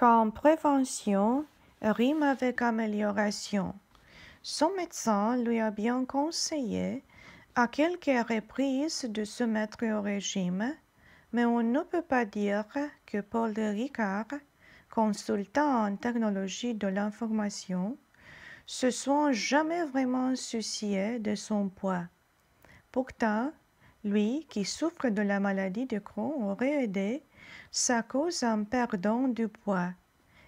Comme prévention rime avec amélioration. Son médecin lui a bien conseillé à quelques reprises de se mettre au régime, mais on ne peut pas dire que Paul Ricard, consultant en technologie de l'information, se soit jamais vraiment soucié de son poids. Pourtant, lui qui souffre de la maladie de Crohn aurait aidé sa cause en perdant du poids.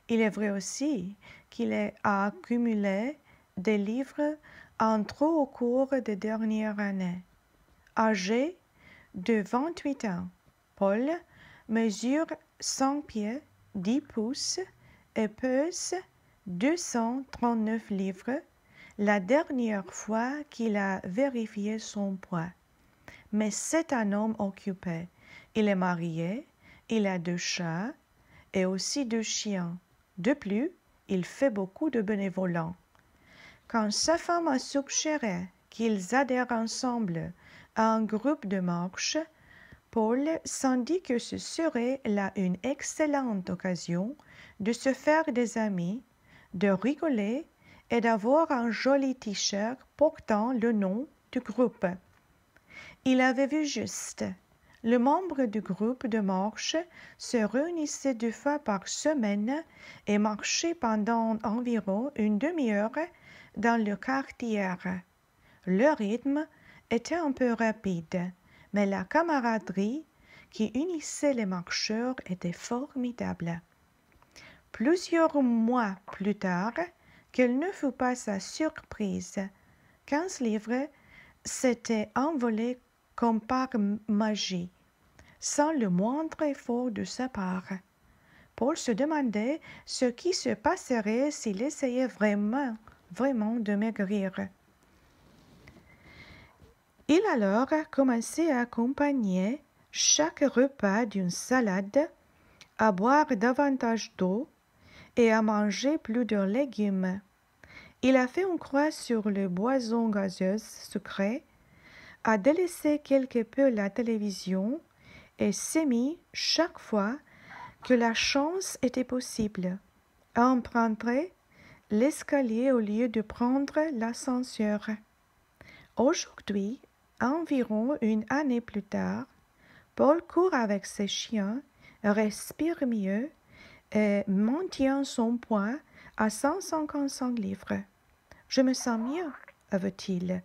Il est vrai aussi qu'il a accumulé des livres en trop au cours des dernières années. Âgé de 28 ans, Paul mesure 5 pieds 10 pouces et pèse 239 livres la dernière fois qu'il a vérifié son poids. Mais c'est un homme occupé. Il est marié, il a 2 chats et aussi 2 chiens. De plus, il fait beaucoup de bénévolat. Quand sa femme a suggéré qu'ils adhèrent ensemble à un groupe de marche, Paul s'en dit que ce serait là une excellente occasion de se faire des amis, de rigoler et d'avoir un joli t-shirt portant le nom du groupe. Il avait vu juste. Les membres du groupe de marche se réunissaient 2 fois par semaine et marchaient pendant environ une demi-heure dans le quartier. Le rythme était un peu rapide, mais la camaraderie qui unissait les marcheurs était formidable. Plusieurs mois plus tard, quelle ne fut pas sa surprise, 15 livres s'étaient envolés comme par magie, sans le moindre effort de sa part. Paul se demandait ce qui se passerait s'il essayait vraiment de maigrir. Il alors commençait à accompagner chaque repas d'une salade, à boire davantage d'eau et à manger plus de légumes. Il a fait une croix sur les boissons gazeuses sucrées, a délaissé quelque peu la télévision et s'est mis, chaque fois que la chance était possible, à emprunter l'escalier au lieu de prendre l'ascenseur. Aujourd'hui, environ une année plus tard, Paul court avec ses chiens, respire mieux et maintient son poids à 155 livres. Je me sens mieux, avoue-t-il.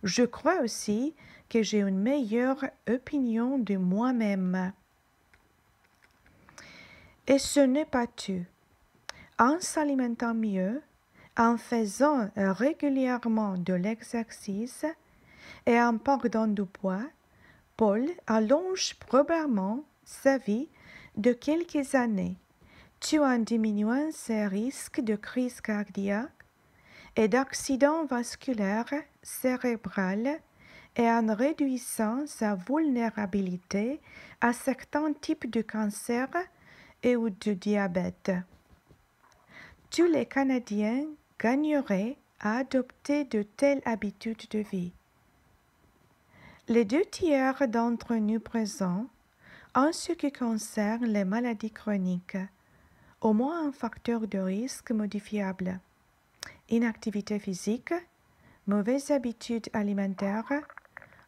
Je crois aussi que j'ai une meilleure opinion de moi-même. Et ce n'est pas tout. En s'alimentant mieux, en faisant régulièrement de l'exercice et en perdant du poids, Paul allonge probablement sa vie de quelques années, tout en diminuant ses risques de crise cardiaque et d'accidents vasculaires cérébrales et en réduisant sa vulnérabilité à certains types de cancer et ou de diabète. Tous les Canadiens gagneraient à adopter de telles habitudes de vie. Les 2 tiers d'entre nous présents, en ce qui concerne les maladies chroniques, au moins un facteur de risque modifiable. Inactivité physique, mauvaises habitudes alimentaires,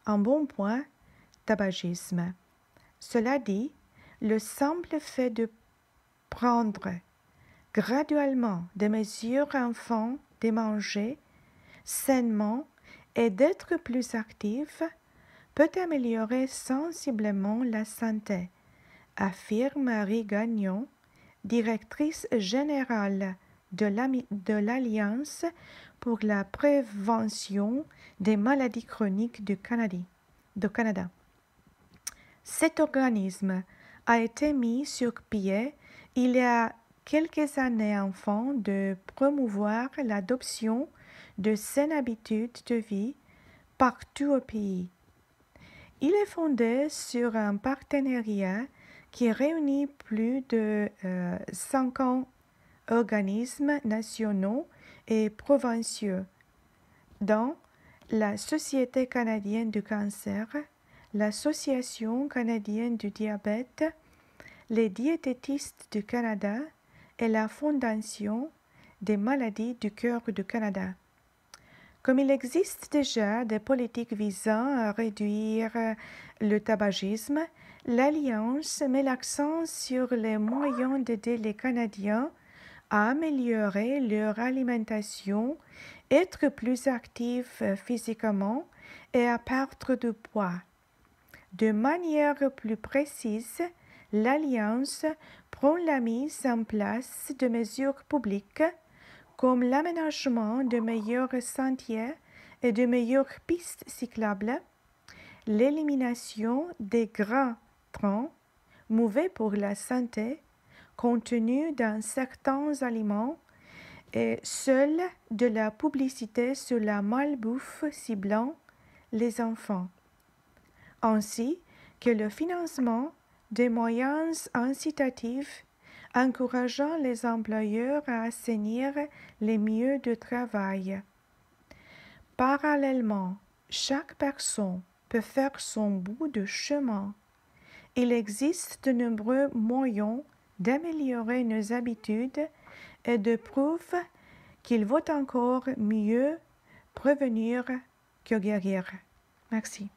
un bon point, tabagisme. Cela dit, le simple fait de prendre graduellement des mesures afin de manger sainement et d'être plus actif peut améliorer sensiblement la santé, affirme Marie Gagnon, directrice générale de l'Alliance pour la prévention des maladies chroniques du Canada. Cet organisme a été mis sur pied il y a quelques années afin de promouvoir l'adoption de saines habitudes de vie partout au pays. Il est fondé sur un partenariat qui réunit plus de 50 organismes nationaux et provinciaux, dont la Société canadienne du cancer, l'Association canadienne du diabète, les diététistes du Canada et la Fondation des maladies du cœur du Canada. Comme il existe déjà des politiques visant à réduire le tabagisme, l'Alliance met l'accent sur les moyens d'aider les Canadiens à améliorer leur alimentation, être plus actifs physiquement et à perdre du poids. De manière plus précise, l'Alliance prend la mise en place de mesures publiques comme l'aménagement de meilleurs sentiers et de meilleures pistes cyclables, l'élimination des gras trans, mauvais pour la santé, contenus dans certains aliments, et seule de la publicité sur la malbouffe ciblant les enfants, ainsi que le financement des moyens incitatifs encourageant les employeurs à assainir les milieux de travail. Parallèlement, chaque personne peut faire son bout de chemin. Il existe de nombreux moyens d'améliorer nos habitudes et de prouver qu'il vaut encore mieux prévenir que guérir. Merci.